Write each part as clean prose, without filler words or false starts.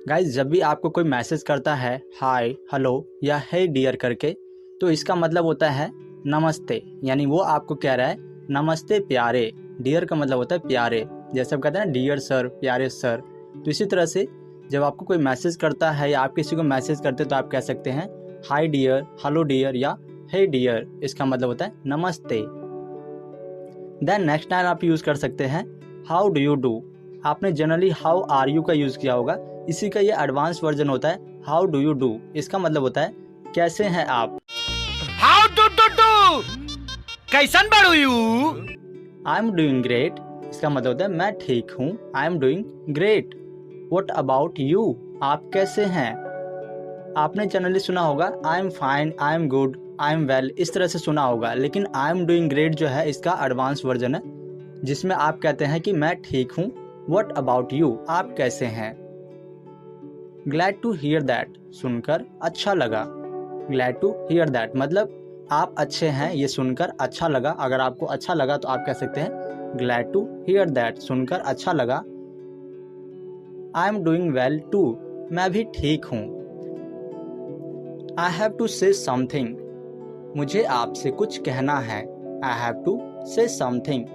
Guys जब भी आपको कोई मैसेज करता है हाय हेलो या हे डियर करके, तो इसका मतलब होता है नमस्ते। यानी वो आपको कह रहा है नमस्ते प्यारे। डियर का मतलब होता है प्यारे, जैसे आप कहते हैं ना डियर सर, प्यारे सर। तो इसी तरह से जब आपको कोई मैसेज करता है या आप किसी को मैसेज करते हैं तो आप कह सकते हैं हाय डियर, हेलो डियर या हे डियर। इसका मतलब होता है नमस्ते। देन नेक्स्ट टाइम आप यूज़ कर सकते हैं हाउ डू यू डू। आपने जनरली हाउ आर यू का यूज़ किया होगा, इसी का ये एडवांस वर्जन होता है हाउ डू यू डू। इसका मतलब होता है कैसे हैं आप। हाउ डू कैसन बाड़ू you? I am doing great. इसका मतलब होता है मैं ठीक हूँ, आई am doing great. What about you, आप कैसे हैं। आपने जनरली सुना होगा I am fine, I am good, I am well, इस तरह से सुना होगा। लेकिन आई एम डूइंग ग्रेट जो है इसका एडवांस वर्जन है, जिसमें आप कहते हैं कि मैं ठीक हूँ। व्हाट अबाउट यू, आप कैसे हैं। ग्लैड टू हियर दैट, सुनकर अच्छा लगा। ग्लैड टू हियर दैट मतलब आप अच्छे हैं, ये सुनकर अच्छा लगा। अगर आपको अच्छा लगा तो आप कह सकते हैं ग्लैड टू हियर दैट, सुनकर अच्छा लगा। I am doing well too, मैं भी ठीक हूँ। I have to say something, मुझे आपसे कुछ कहना है। I have to say something,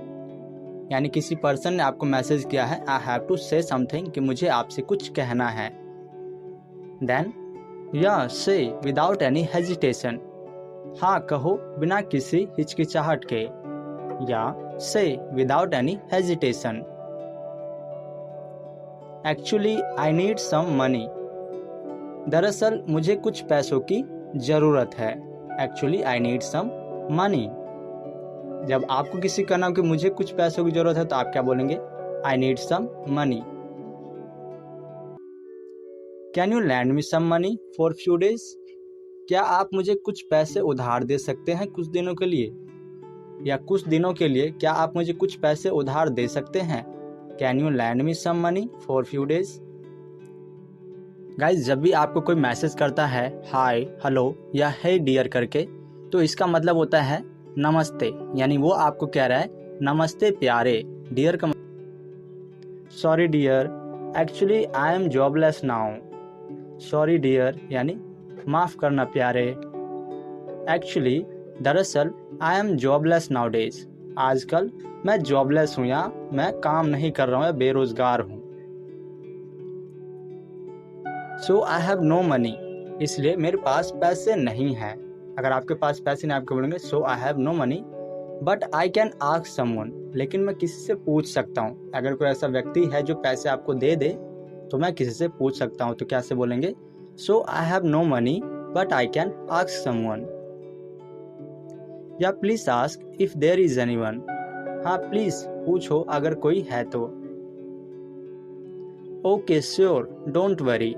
यानी किसी पर्सन ने आपको मैसेज किया है I have to say something कि मुझे आपसे कुछ कहना है। देन या से विदाउट एनी हेजिटेशन, हाँ कहो बिना किसी हिचकिचाहट के। या से without any hesitation. Actually I need some money, दरअसल मुझे कुछ पैसों की ज़रूरत है। Actually I need some money. जब आपको किसी का नाम कि मुझे कुछ पैसों की ज़रूरत है तो आप क्या बोलेंगे I need some money. Can you lend me some money for few days, क्या आप मुझे कुछ पैसे उधार दे सकते हैं कुछ दिनों के लिए। या कुछ दिनों के लिए क्या आप मुझे कुछ पैसे उधार दे सकते हैं। Can you lend me some money for few days. Guys जब भी आपको कोई मैसेज करता है हाय हेलो या हे डियर करके, तो इसका मतलब होता है नमस्ते। यानी वो आपको कह रहा है नमस्ते प्यारे। डियर का sorry dear, actually I am jobless now. Sorry dear यानी माफ़ करना प्यारे। एक्चुअली दरअसल I am jobless now days, आजकल मैं जॉबलेस हूँ या मैं काम नहीं कर रहा हूँ या बेरोजगार हूँ। सो आई हैव नो मनी, इसलिए मेरे पास पैसे नहीं हैं। अगर आपके पास पैसे नहीं, आपको बोलेंगे so I have no money but I can ask someone, लेकिन मैं किसी से पूछ सकता हूँ। अगर कोई ऐसा व्यक्ति है जो पैसे आपको दे दे तो मैं किसी से पूछ सकता हूँ। तो कैसे बोलेंगे so I have no money but I can ask someone. या please ask if there is anyone, हाँ प्लीज पूछो अगर कोई है तो। ओके श्योर डोंट वरी,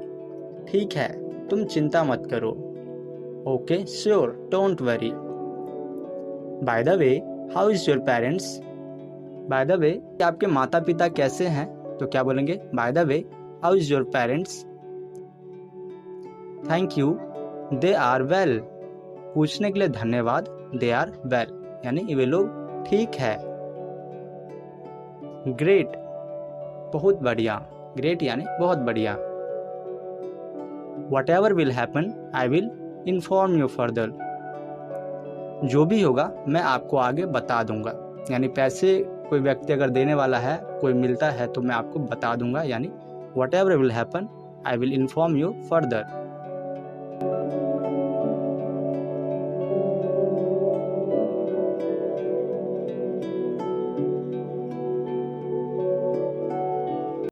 ठीक है तुम चिंता मत करो। Okay sure don't worry. By the way how is your parents, by the way आपके माता पिता कैसे हैं, तो क्या बोलेंगे by the way how is your parents. Thank you they are well, पूछने के लिए धन्यवाद। दे आर वेल यानी वे लोग ठीक है। ग्रेट बहुत बढ़िया, ग्रेट यानी बहुत बढ़िया। What ever will happen I will inform you further, जो भी होगा मैं आपको आगे बता दूंगा। यानी पैसे कोई व्यक्ति अगर देने वाला है, कोई मिलता है तो मैं आपको बता दूंगा। यानी what ever will happen I will inform you further.